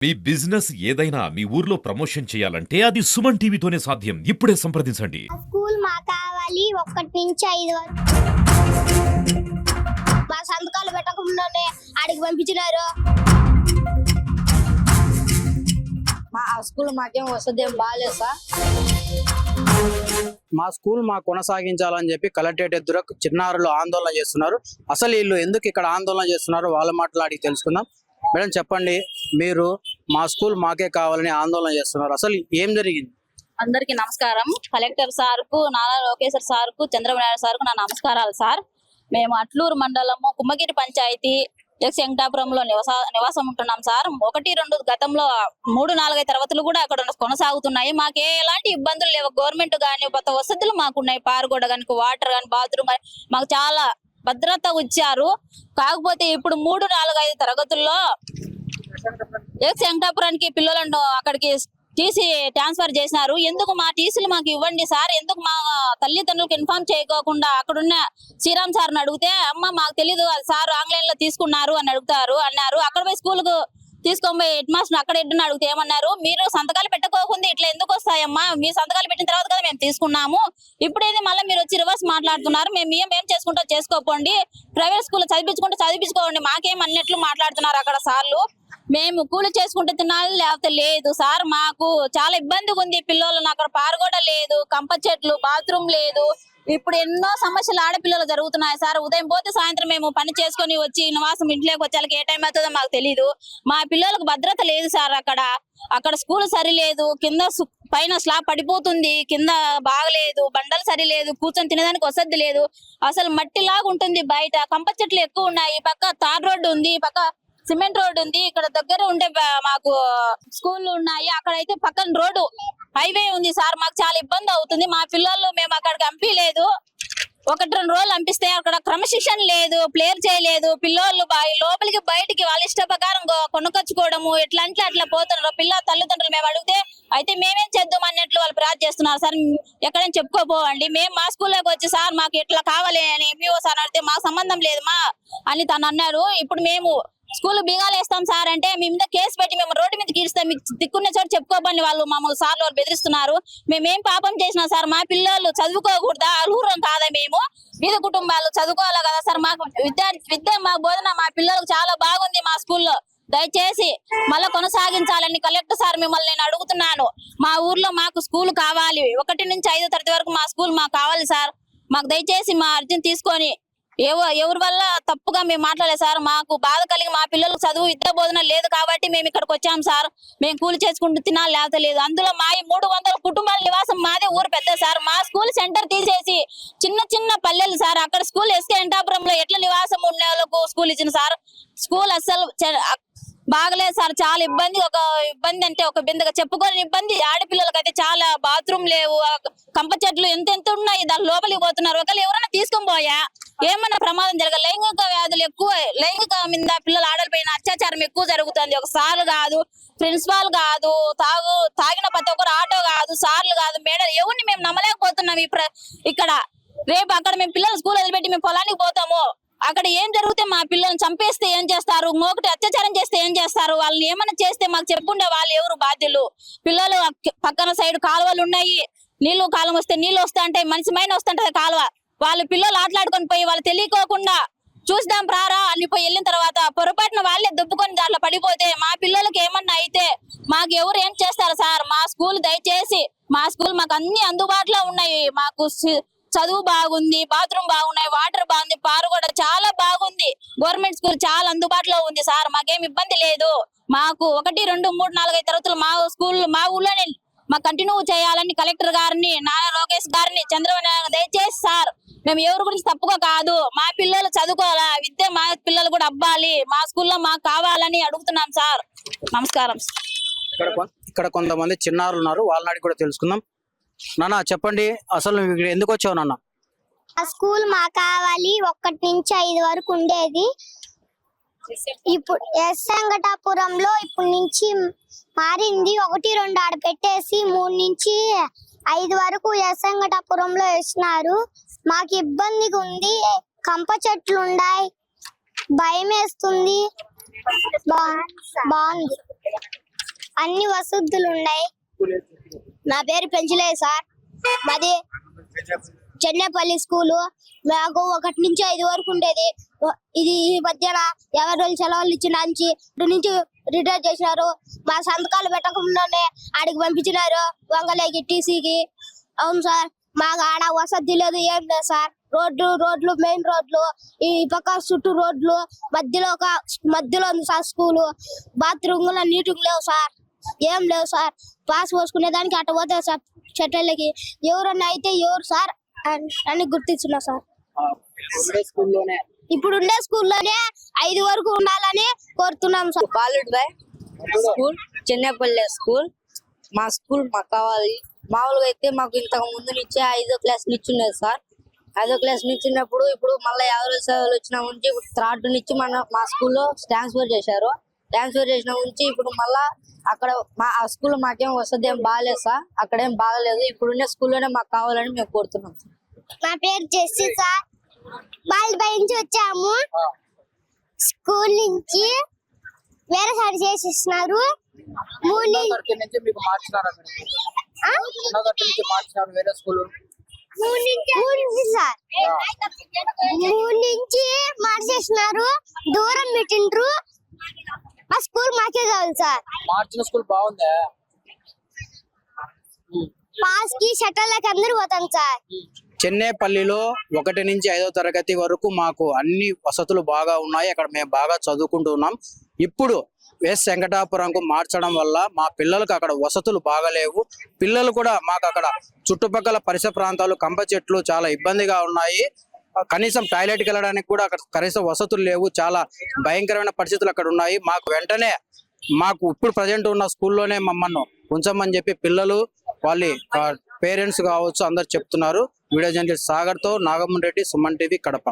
మీ business ఏదైనా మీ ఊర్లో promotion చేయాలంటే అది సుమన్ టీవీతోనే సాధ్యం. ఇప్పుడే సంప్రదించండి. స్కూల్ మా కావాలి 1 నుంచి 5 వరకు. మా సంతకాలు పెట్టకుండానే ఆడికి పంపించినారు. మా స్కూల్ మాకేం వసదేం బాగాలేదు సార్. మా స్కూల్ మా కొనసాగించాలని చెప్పి కలెక్టరేట్ ఎదురు చిన్నారులు ఆందోళన చేస్తున్నారు. అసలు వీళ్ళు ఎందుకు ఇక్కడ ఆందోళన చేస్తున్నారు వాళ్ళ మాట్లాడి తెలుసుకుందాం. మేడం చెప్పండి, మీరు మా స్కూల్ మాకే కావాలని ఆందోళన చేస్తున్నారు, అసలు ఏం జరిగింది? అందరికి నమస్కారం. కలెక్టర్ సార్కు, నారా లోకేశ్వర్ సార్కు, చంద్రబాబు నాయుడు సార్కు నా నమస్కారాలు సార్. మేము అట్లూరు మండలము కుమ్మగిరి పంచాయతీ ఎక్స్ వెంకటాపురంలో నివాసం ఉంటున్నాం సార్. 1-2 గతంలో 3-4 తరగతులు కూడా అక్కడ కొనసాగుతున్నాయి. మాకు ఎలాంటి ఇబ్బందులు లేవు. గవర్నమెంట్ గానీ కొత్త వసతులు మాకున్నాయి. పారుగోడ కానీ, వాటర్ కానీ, బాత్రూమ్ కానీ మాకు చాలా భద్రత ఇచ్చారు. కాకపోతే ఇప్పుడు 3-4-5 తరగతుల్లో ఎక్స్ వెంకటాపురానికి పిల్లలను అక్కడికి టీసీ ట్రాన్స్ఫర్ చేసినారు. ఎందుకు మా టీసీలు మాకు ఇవ్వండి సార్, ఎందుకు మా తల్లిదండ్రులకు ఇన్ఫార్మ్ చేయకోకుండా అక్కడున్న శ్రీరామ్ సార్ని అడిగితే అమ్మ మాకు తెలీదు, సార్ ఆన్లైన్ లో తీసుకున్నారు అని అన్నారు. అక్కడ పోయి స్కూల్ కు తీసుకొని హెడ్ మాస్టర్ అక్కడ హెడ్ని అడిగితే ఏమన్నారు, మీరు సంతకాలు పెట్టకోకుండా ఇట్లా ఎందుకు వస్తాయమ్మా, మీ సంతకాలు పెట్టిన తర్వాత కదా మేము తీసుకున్నాము, ఇప్పుడేది మళ్ళీ మీరు వచ్చి రివర్స్ మాట్లాడుతున్నారు, మేము ఏం చేసుకుంటా చేసుకోపోండి, ప్రైవేట్ స్కూల్ చదివించుకోండి, మాకేం అన్నట్లు మాట్లాడుతున్నారు అక్కడ సార్లు. మేము కూలి చేసుకుంటే తినాలి లేకపోతే లేదు సార్. మాకు చాలా ఇబ్బందిగా ఉంది. పిల్లలు అక్కడ పారుగోడ లేదు, కంప చెట్లు, బాత్రూమ్ లేదు. ఇప్పుడు ఎన్నో సమస్యలు ఆడపిల్లలు జరుగుతున్నాయి సార్. ఉదయం పోతే సాయంత్రం మేము పని చేసుకొని వచ్చి నివాసం ఇంట్లోకి వచ్చేకి ఏ టైం అవుతుందో మాకు తెలీదు. మా పిల్లలకు భద్రత లేదు సార్. అక్కడ స్కూల్ సరిలేదు, కింద పైన స్లాబ్ పడిపోతుంది, కింద బాగలేదు, బండలు సరిలేదు, కూర్చొని తినేదానికి వసతి లేదు. అసలు మట్టిలాగా ఉంటుంది. బయట కంప చెట్లు ఎక్కువ ఉన్నాయి. పక్క తార్ రోడ్డు ఉంది, పక్క సిమెంట్ రోడ్డు ఉంది. ఇక్కడ దగ్గర ఉండే మాకు స్కూళ్ళు ఉన్నాయి. అక్కడైతే పక్కన రోడ్డు హైవే ఉంది సార్. మాకు చాలా ఇబ్బంది అవుతుంది. మా పిల్లలు మేము అక్కడికి పంపించలేదు. 1-2 రోజులు పంపిస్తే అక్కడ క్రమశిక్షణ లేదు, ప్లేయర్ చేయలేదు. పిల్లలు లోపలికి బయటికి వాళ్ళ ఇష్ట ప్రకారం కొనుకొచ్చుకోవడము ఎట్లా అంటే అట్లా పోతున్నారు. తల్లిదండ్రులు మేము అడిగితే అయితే మేమేం చేద్దాం అన్నట్లు వాళ్ళు ప్రార్థన చేస్తున్నారు సార్. ఎక్కడైనా చెప్పుకోపోవండి, మేము మా స్కూల్లోకి వచ్చి సార్ మాకు ఇట్లా కావాలి అని ఎంఈఓ సార్ అడిగితే మాకు సంబంధం లేదు మా అని తను అన్నారు. ఇప్పుడు మేము స్కూల్ బీగాలు వేస్తాం సార్ అంటే మీ మీద కేసు పెట్టి మేము రోడ్డు మీద గీడిస్తాం, మీకు దిక్కున్న చోటు చెప్పుకోబని వాళ్ళు మమ్మల్ని సార్లు వాళ్ళు బెదిరిస్తున్నారు. మేమేం పాపం చేసినా సార్, మా పిల్లలు చదువుకోకూడదా, అర్హురం కాదా, మేము బీద కుటుంబాలు చదువుకోవాలి కదా సార్. మాకు విద్య మా బోధన మా పిల్లలకు చాలా బాగుంది మా స్కూల్లో. దయచేసి మళ్ళీ కొనసాగించాలని కలెక్టర్ సార్ మిమ్మల్ని నేను అడుగుతున్నాను. మా ఊర్లో మాకు స్కూల్ కావాలి. 1 నుంచి 5 తరగతి వరకు మా స్కూల్ మాకు కావాలి సార్. మాకు దయచేసి మా అర్జీని తీసుకొని ఎవరి వల్ల తప్పుగా మేము మాట్లాడలేదు సార్. మాకు బాధ కలిగి మా పిల్లలకు చదువు విద్యా బోధన లేదు కాబట్టి మేము ఇక్కడికి వచ్చాం సార్. మేము కూలి చేసుకుంటూ తినాలి లేకపోతే లేదు. అందులో మా 300 కుటుంబాల నివాసం మాదే ఊరు పెద్ద సార్. మా స్కూల్ సెంటర్ తీసేసి చిన్న పల్లెలు సార్. అక్కడ స్కూల్ ఎస్కే వెంకటాపురంలో ఎట్లా నివాసం ఉండే వాళ్ళకు స్కూల్ ఇచ్చిన సార్. స్కూల్ అస్సలు బాగలేదు సార్. చాలా ఇబ్బంది. ఒక బిందగా చెప్పుకోని ఇబ్బంది. ఆడపిల్లలకి అయితే చాలా బాత్రూమ్ లేవు, కంప చెట్లు ఎంత ఉన్నాయి, దాని లోపలికి పోతున్నారు. ఒకవేళ ఎవరైనా తీసుకొని పోయా ఏమన్నా ప్రమాదం జరగదు. లైంగిక వ్యాధులు ఎక్కువ, లైంగిక మీద పిల్లలు ఆడలపైన అత్యాచారం ఎక్కువ జరుగుతుంది. ఒక సార్లు కాదు, ప్రిన్సిపాల్ కాదు, తాగిన ప్రతి ఒక్కరు ఆటో కాదు, సార్లు కాదు, మేడం ఎవరిని మేము నమ్మలేకపోతున్నాం. ఇక్కడ రేపు అక్కడ మేము పిల్లలు స్కూల్ వదిలిపెట్టి మేము పొలానికి పోతాము. అక్కడ ఏం జరిగితే మా పిల్లల్ని చంపేస్తే ఏం చేస్తారు, ఇంకొకటి అత్యాచారం చేస్తే ఏం చేస్తారు, వాళ్ళని ఏమైనా చేస్తే మాకు చెప్పుండే వాళ్ళు ఎవరు బాధ్యులు. పిల్లలు పక్కన సైడ్ కాలువలు ఉన్నాయి, నీళ్లు కాలం వస్తే నీళ్లు వస్తా ఉంటాయి, మనిషి మైన వస్తుంటది కాలువ. వాళ్ళు పిల్లలు ఆటలాడుకొని పోయి వాళ్ళు తెలియకోకుండా చూద్దాం ప్రారా అని పోయి వెళ్ళిన తర్వాత పొరపాటున వాళ్ళే దుబ్బుకొని దాంట్లో పడిపోతే మా పిల్లలకి ఏమన్నా అయితే మాకు ఎవరు ఏం చేస్తారు సార్. మా స్కూల్ దయచేసి మా స్కూల్ మాకు అన్ని అందుబాటులో ఉన్నాయి. మాకు చదువు బాగుంది, బాత్రూమ్ బాగున్నాయి, వాటర్ బాగుంది, పారుగోడ చాలా బాగుంది. గవర్నమెంట్ స్కూల్ చాలా అందుబాటులో ఉంది సార్. మాకేం ఇబ్బంది లేదు. మాకు 1, 2, 3, 4 తరగతులు మా స్కూల్ మా ఊళ్ళోనే మాకు కంటిన్యూ చేయాలని కలెక్టర్ గారిని, నారా లోకేష్ గారిని, చంద్రబాబు నాయుడు దయచేసి సార్. మేము ఎవరి గురించి తప్పుగా కాదు, మా పిల్లలు చదువుకోవాలా, విద్య మా పిల్లలు కూడా అవ్వాలి, మా స్కూల్లో మాకు కావాలని అడుగుతున్నాం సార్. నమస్కారం. ఇక్కడ కొంతమంది చిన్నారులు ఉన్నారు, వాళ్ళని కూడా తెలుసుకుందాం. నాన్న చెప్పండి, అసలు నువ్వు ఇక్కడ ఎందుకు వచ్చావు నాన్న? ఆ స్కూల్ మా కావాలి 1 నుంచి 5 వరకు ఉండేది. ఇప్పుడు ఎస్ వెంకటాపురంలో ఇప్పుడు నుంచి మారింది. 1, 2 ఆడ పెట్టేసి 3 నుంచి 5 వరకు ఎస్ వెంకటాపురంలో వేసినారు. మాకు ఇబ్బందిగా ఉంది. కంప చెట్లు ఉన్నాయి, భయం వేస్తుంది. బాగుంది. అన్ని వసతులు ఉన్నాయి. నా పేరు పెంచలేదు సార్. మాది చెన్నైపల్లి స్కూలు. మాకు 1 నుంచి 5 వరకు ఉండేది. ఇది ఈ మధ్యన 50 రోజులు సెలవులు ఇచ్చినాంచి 2 నుంచి రిటైర్ చేసినారు. మా సంతకాలు పెట్టకుండానే ఆడికి పంపించినారు వంగలేకి టీసీకి. అవును సార్, మాకు ఆడ వసతి లేదు, ఏం లేదు సార్. రోడ్లు మెయిన్ రోడ్లు, ఈ పక్క చుట్టూ రోడ్లు, మధ్యలో ఉంది సార్ స్కూలు. బాత్రూమ్ నీటికి లేవు సార్, ఏం లేవు సార్. పాస్ పోసుకునే దానికి అట్ట పోతాయి సార్ షట్టర్లకి. ఎవరన్నా అయితే ఎవరు సార్ అని గుర్తించున్నా సార్. ఇప్పుడు ఉండే స్కూల్లోనే 5 వరకు ఉండాలని కోరుతున్నాం sir. College bye school, Chennaipalli school. మా స్కూల్ మాకు కావాలి. మామూలుగా అయితే మాకు ఇంతకు ముందు నుంచే 5వ క్లాస్ నుంచి ఉండేది సార్. 5వ క్లాస్ నుంచి ఉన్నప్పుడు ఇప్పుడు మళ్ళీ 50 రోజులు సెలవులు వచ్చిన నుంచి ఇప్పుడు 3rd నుంచి మా స్కూల్లో ట్రాన్స్ఫర్ చేశారు. ట్రాన్స్ఫర్ చేసిన నుంచి ఇప్పుడు మళ్ళా అక్కడ ఆ స్కూల్ మాకేం వసతి ఏం బాగాలేదు సార్. అక్కడేం బాగలేదు. ఇప్పుడున్న స్కూల్లోనే మాకు కావాలని మేము కోరుతున్నాం సార్. నా పేరు జెస్సీ సార్. బాల్బాయ్ నుంచి వచ్చాము. స్కూల్ నుంచి వేరే సైడ్ చేసిస్తున్నారు. వేరే స్కూల్ సార్ 3 నుంచి మార్చేసినారు. దూరం పెట్టిండ్రు. ఆ స్కూల్ మాకే కావాలి సార్. మార్చిన స్కూల్ బాగుందా? పాస్ కి షట్టర్లకి అందరూ పోతాం సార్. చెన్నైపల్లిలో 1 నుంచి 5వ తరగతి వరకు మాకు అన్ని వసతులు బాగా ఉన్నాయి. అక్కడ మేము బాగా చదువుకుంటున్నాం. ఇప్పుడు ఎస్ వెంకటాపురంకు మార్చడం వల్ల మా పిల్లలకు అక్కడ వసతులు బాగలేవు. పిల్లలు కూడా మాకు అక్కడ చుట్టుపక్కల పరిసర ప్రాంతాలు కంప చెట్లు చాలా ఇబ్బందిగా ఉన్నాయి. కనీసం టాయిలెట్కి వెళ్ళడానికి కూడా అక్కడ కనీసం వసతులు లేవు. చాలా భయంకరమైన పరిస్థితులు అక్కడ ఉన్నాయి. మాకు ఇప్పుడు ప్రజెంట్ ఉన్న స్కూల్లోనే మమ్మల్ని ఉంచమని చెప్పి పిల్లలు వాళ్ళ పేరెంట్స్ కావచ్చు అందరు చెప్తున్నారు. Video journalist సాగర్తో నాగమన్ Reddy, Suman TV, Kadapa.